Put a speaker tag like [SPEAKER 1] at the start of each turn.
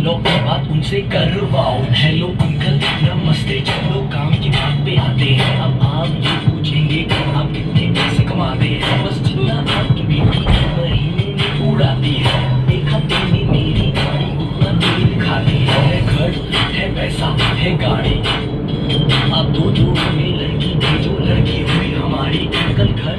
[SPEAKER 1] लो बात उनसे करवाओ। हेलो अंकल नमस्ते, चलो काम की बात पे आते हैं। अब आप ये पूछेंगे कि आप कितने पैसे कमाते हैं। बस जितना आपकी बेटी महीने में उड़ाती है, एक हफ्ते में मेरी गाड़ी उतना तेल खाती है। घर है, पैसा है, गाड़ी। आप दो जोड़ में लड़की भेजो, लड़की हुई हमारी। अंकल घर